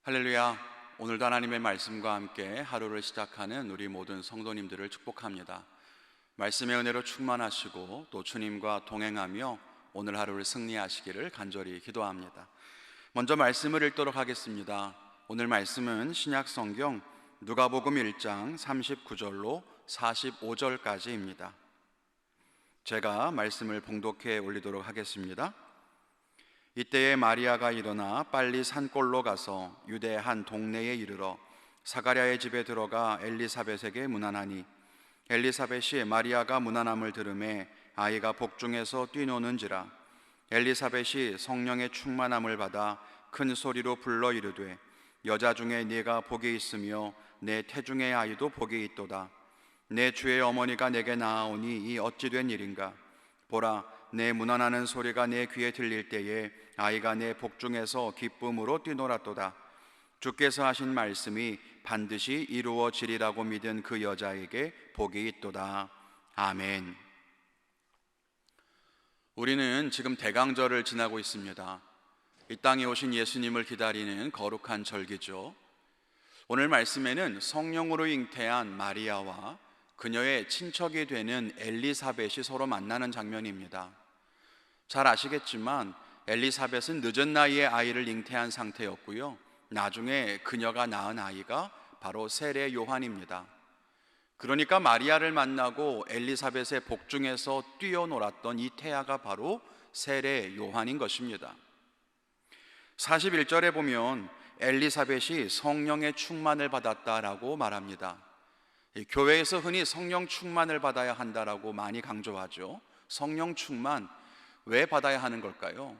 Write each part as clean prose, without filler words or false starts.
할렐루야. 오늘도 하나님의 말씀과 함께 하루를 시작하는 우리 모든 성도님들을 축복합니다. 말씀의 은혜로 충만하시고 또 주님과 동행하며 오늘 하루를 승리하시기를 간절히 기도합니다. 먼저 말씀을 읽도록 하겠습니다. 오늘 말씀은 신약 성경 누가복음 1장 39절로 45절까지입니다. 제가 말씀을 봉독해 올리도록 하겠습니다. 이때에 마리아가 일어나 빨리 산골로 가서 유대 한 동네에 이르러 사가랴의 집에 들어가 엘리사벳에게 문안하니, 엘리사벳이 마리아가 문안함을 들으매 아이가 복중에서 뛰노는지라. 엘리사벳이 성령의 충만함을 받아 큰 소리로 불러 이르되, 여자 중에 네가 복이 있으며 내 태중의 아이도 복이 있도다. 내 주의 어머니가 내게 나아오니 이 어찌 된 일인가. 보라, 내 문안하는 소리가 내 귀에 들릴 때에 아이가 내 복중에서 기쁨으로 뛰놀았도다. 주께서 하신 말씀이 반드시 이루어지리라고 믿은 그 여자에게 복이 있도다. 아멘. 우리는 지금 대강절을 지나고 있습니다. 이 땅에 오신 예수님을 기다리는 거룩한 절기죠. 오늘 말씀에는 성령으로 잉태한 마리아와 그녀의 친척이 되는 엘리사벳이 서로 만나는 장면입니다. 잘 아시겠지만 엘리사벳은 늦은 나이에 아이를 잉태한 상태였고요, 나중에 그녀가 낳은 아이가 바로 세례 요한입니다. 그러니까 마리아를 만나고 엘리사벳의 복중에서 뛰어놀았던 이 태아가 바로 세례 요한인 것입니다. 41절에 보면 엘리사벳이 성령의 충만을 받았다라고 말합니다. 교회에서 흔히 성령 충만을 받아야 한다라고 많이 강조하죠. 성령 충만 왜 받아야 하는 걸까요?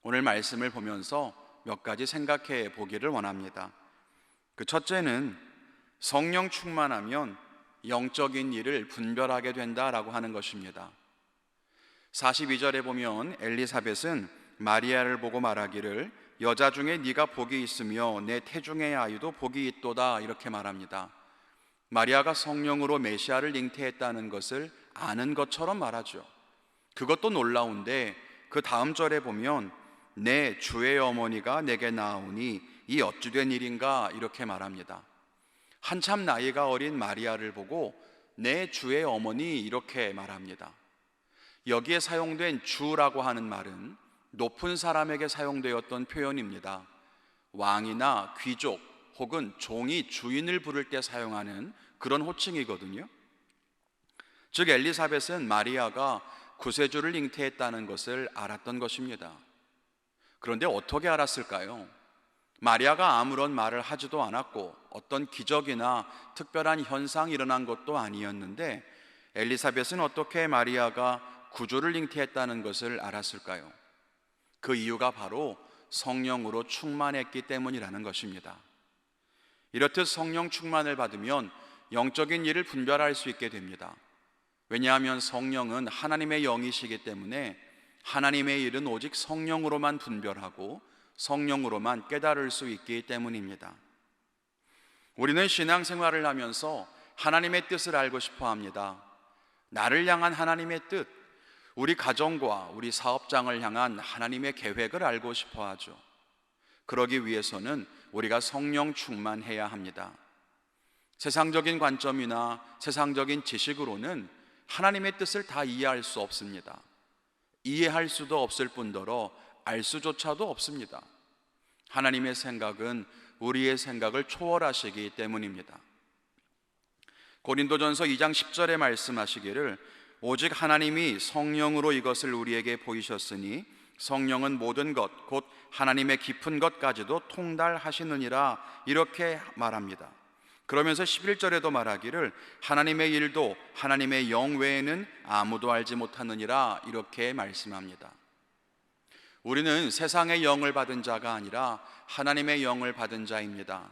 오늘 말씀을 보면서 몇 가지 생각해 보기를 원합니다. 그 첫째는 성령 충만하면 영적인 일을 분별하게 된다라고 하는 것입니다. 42절에 보면 엘리사벳은 마리아를 보고 말하기를, 여자 중에 네가 복이 있으며 내 태중의 아이도 복이 있도다, 이렇게 말합니다. 마리아가 성령으로 메시아를 잉태했다는 것을 아는 것처럼 말하죠. 그것도 놀라운데 그 다음 절에 보면 내 주의 어머니가 내게 나아오니 이 어찌 된 일인가, 이렇게 말합니다. 한참 나이가 어린 마리아를 보고 내 주의 어머니, 이렇게 말합니다. 여기에 사용된 주라고 하는 말은 높은 사람에게 사용되었던 표현입니다. 왕이나 귀족 혹은 종이 주인을 부를 때 사용하는 그런 호칭이거든요. 즉 엘리사벳은 마리아가 구세주를 잉태했다는 것을 알았던 것입니다. 그런데 어떻게 알았을까요? 마리아가 아무런 말을 하지도 않았고 어떤 기적이나 특별한 현상이 일어난 것도 아니었는데 엘리사벳은 어떻게 마리아가 구주를 잉태했다는 것을 알았을까요? 그 이유가 바로 성령으로 충만했기 때문이라는 것입니다. 이렇듯 성령 충만을 받으면 영적인 일을 분별할 수 있게 됩니다. 왜냐하면 성령은 하나님의 영이시기 때문에 하나님의 일은 오직 성령으로만 분별하고 성령으로만 깨달을 수 있기 때문입니다. 우리는 신앙생활을 하면서 하나님의 뜻을 알고 싶어 합니다. 나를 향한 하나님의 뜻, 우리 가정과 우리 사업장을 향한 하나님의 계획을 알고 싶어 하죠. 그러기 위해서는 우리가 성령 충만해야 합니다. 세상적인 관점이나 세상적인 지식으로는 하나님의 뜻을 다 이해할 수 없습니다. 이해할 수도 없을 뿐더러 알 수조차도 없습니다. 하나님의 생각은 우리의 생각을 초월하시기 때문입니다. 고린도전서 2장 10절에 말씀하시기를, 오직 하나님이 성령으로 이것을 우리에게 보이셨으니 성령은 모든 것 곧 하나님의 깊은 것까지도 통달하시느니라, 이렇게 말합니다. 그러면서 11절에도 말하기를, 하나님의 일도 하나님의 영 외에는 아무도 알지 못하느니라, 이렇게 말씀합니다. 우리는 세상의 영을 받은 자가 아니라 하나님의 영을 받은 자입니다.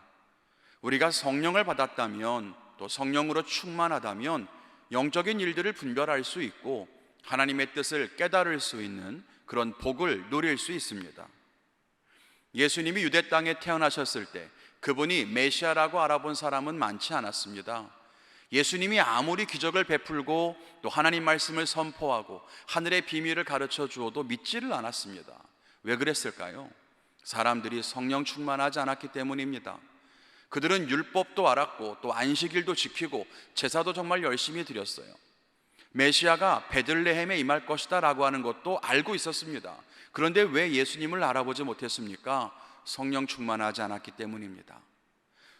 우리가 성령을 받았다면, 또 성령으로 충만하다면 영적인 일들을 분별할 수 있고 하나님의 뜻을 깨달을 수 있는 그런 복을 누릴 수 있습니다. 예수님이 유대 땅에 태어나셨을 때 그분이 메시아라고 알아본 사람은 많지 않았습니다. 예수님이 아무리 기적을 베풀고 또 하나님 말씀을 선포하고 하늘의 비밀을 가르쳐 주어도 믿지를 않았습니다. 왜 그랬을까요? 사람들이 성령 충만하지 않았기 때문입니다. 그들은 율법도 알았고 또 안식일도 지키고 제사도 정말 열심히 드렸어요. 메시아가 베들레헴에 임할 것이다 라고 하는 것도 알고 있었습니다. 그런데 왜 예수님을 알아보지 못했습니까? 성령 충만하지 않았기 때문입니다.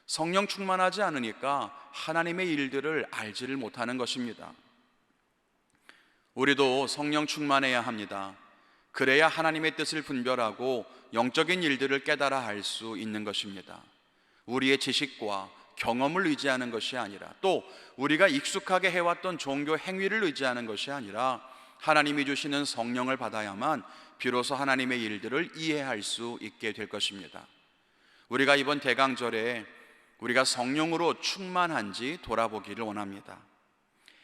성령 충만하지 않으니까 하나님의 일들을 알지를 못하는 것입니다. 우리도 성령 충만해야 합니다. 그래야 하나님의 뜻을 분별하고 영적인 일들을 깨달아 알 수 있는 것입니다. 우리의 지식과 경험을 의지하는 것이 아니라, 또 우리가 익숙하게 해왔던 종교 행위를 의지하는 것이 아니라 하나님이 주시는 성령을 받아야만 비로소 하나님의 일들을 이해할 수 있게 될 것입니다. 우리가 이번 대강절에 우리가 성령으로 충만한지 돌아보기를 원합니다.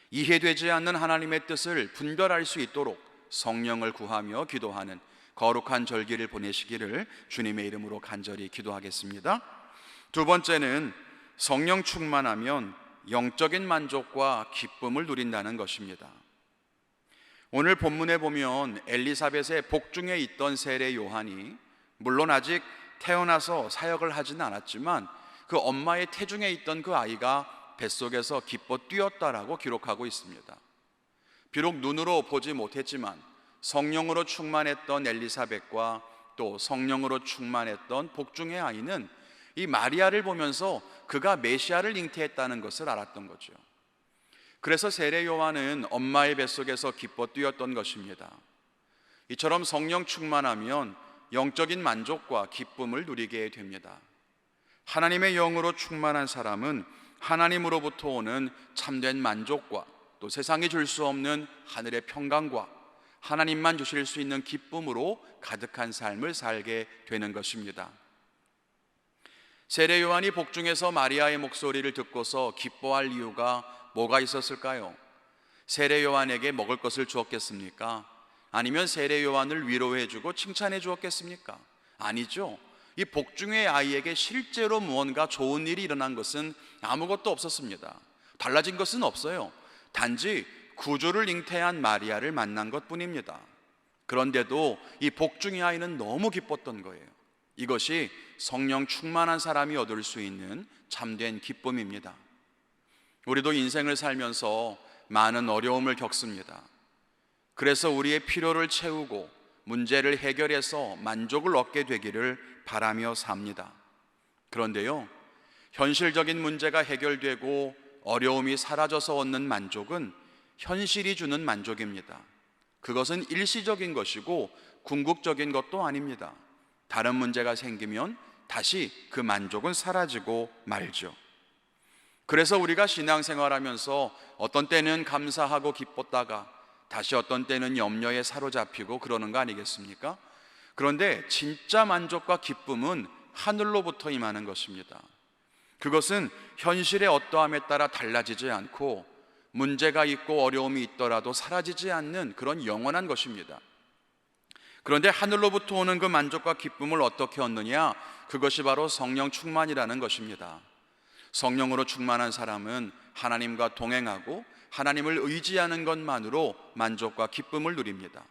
이해되지 않는 하나님의 뜻을 분별할 수 있도록 성령을 구하며 기도하는 거룩한 절기를 보내시기를 주님의 이름으로 간절히 기도하겠습니다. 두 번째는 성령 충만하면 영적인 만족과 기쁨을 누린다는 것입니다. 오늘 본문에 보면 엘리사벳의 복중에 있던 세례 요한이, 물론 아직 태어나서 사역을 하지는 않았지만 그 엄마의 태중에 있던 그 아이가 뱃속에서 기뻐 뛰었다라고 기록하고 있습니다. 비록 눈으로 보지 못했지만 성령으로 충만했던 엘리사벳과 또 성령으로 충만했던 복중의 아이는 이 마리아를 보면서 그가 메시아를 잉태했다는 것을 알았던 거죠. 그래서 세례 요한은 엄마의 뱃속에서 기뻐 뛰었던 것입니다. 이처럼 성령 충만하면 영적인 만족과 기쁨을 누리게 됩니다. 하나님의 영으로 충만한 사람은 하나님으로부터 오는 참된 만족과 또 세상이 줄 수 없는 하늘의 평강과 하나님만 주실 수 있는 기쁨으로 가득한 삶을 살게 되는 것입니다. 세례 요한이 복중에서 마리아의 목소리를 듣고서 기뻐할 이유가 뭐가 있었을까요? 세례 요한에게 먹을 것을 주었겠습니까? 아니면 세례 요한을 위로해주고 칭찬해 주었겠습니까? 아니죠. 이 복중의 아이에게 실제로 무언가 좋은 일이 일어난 것은 아무것도 없었습니다. 달라진 것은 없어요. 단지 구주를 잉태한 마리아를 만난 것뿐입니다. 그런데도 이 복중의 아이는 너무 기뻤던 거예요. 이것이 성령 충만한 사람이 얻을 수 있는 참된 기쁨입니다. 우리도 인생을 살면서 많은 어려움을 겪습니다. 그래서 우리의 필요를 채우고 문제를 해결해서 만족을 얻게 되기를 바라며 삽니다. 그런데요, 현실적인 문제가 해결되고 어려움이 사라져서 얻는 만족은 현실이 주는 만족입니다. 그것은 일시적인 것이고 궁극적인 것도 아닙니다. 다른 문제가 생기면 다시 그 만족은 사라지고 말죠. 그래서 우리가 신앙생활하면서 어떤 때는 감사하고 기뻤다가 다시 어떤 때는 염려에 사로잡히고 그러는 거 아니겠습니까? 그런데 진짜 만족과 기쁨은 하늘로부터 임하는 것입니다. 그것은 현실의 어떠함에 따라 달라지지 않고 문제가 있고 어려움이 있더라도 사라지지 않는 그런 영원한 것입니다. 그런데 하늘로부터 오는 그 만족과 기쁨을 어떻게 얻느냐? 그것이 바로 성령 충만이라는 것입니다. 성령으로 충만한 사람은 하나님과 동행하고 하나님을 의지하는 것만으로 만족과 기쁨을 누립니다.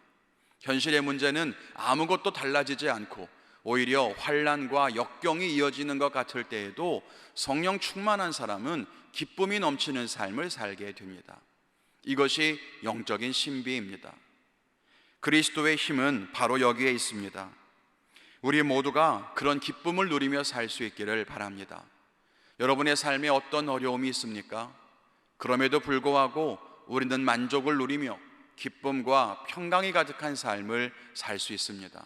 현실의 문제는 아무것도 달라지지 않고 오히려 환난과 역경이 이어지는 것 같을 때에도 성령 충만한 사람은 기쁨이 넘치는 삶을 살게 됩니다. 이것이 영적인 신비입니다. 그리스도의 힘은 바로 여기에 있습니다. 우리 모두가 그런 기쁨을 누리며 살 수 있기를 바랍니다. 여러분의 삶에 어떤 어려움이 있습니까? 그럼에도 불구하고 우리는 만족을 누리며 기쁨과 평강이 가득한 삶을 살 수 있습니다.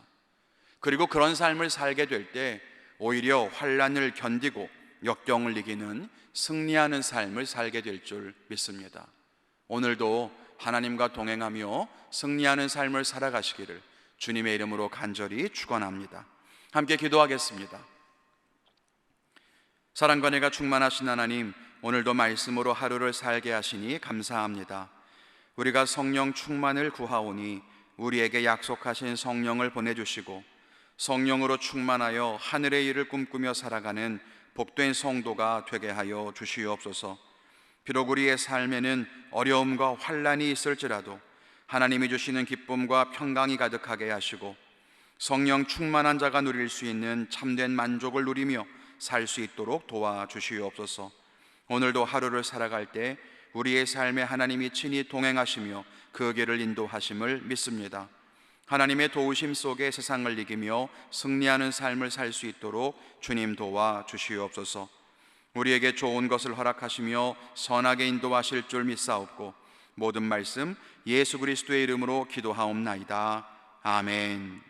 그리고 그런 삶을 살게 될 때 오히려 환난을 견디고 역경을 이기는 승리하는 삶을 살게 될 줄 믿습니다. 오늘도 하나님과 동행하며 승리하는 삶을 살아가시기를 주님의 이름으로 간절히 축원합니다. 함께 기도하겠습니다. 사랑과 은혜가 충만하신 하나님, 오늘도 말씀으로 하루를 살게 하시니 감사합니다. 우리가 성령 충만을 구하오니 우리에게 약속하신 성령을 보내주시고 성령으로 충만하여 하늘의 일을 꿈꾸며 살아가는 복된 성도가 되게 하여 주시옵소서. 비록 우리의 삶에는 어려움과 환난이 있을지라도 하나님이 주시는 기쁨과 평강이 가득하게 하시고 성령 충만한 자가 누릴 수 있는 참된 만족을 누리며 살 수 있도록 도와주시옵소서. 오늘도 하루를 살아갈 때 우리의 삶에 하나님이 친히 동행하시며 그 길을 인도하심을 믿습니다. 하나님의 도우심 속에 세상을 이기며 승리하는 삶을 살 수 있도록 주님 도와주시옵소서. 우리에게 좋은 것을 허락하시며 선하게 인도하실 줄 믿사옵고 모든 말씀 예수 그리스도의 이름으로 기도하옵나이다. 아멘.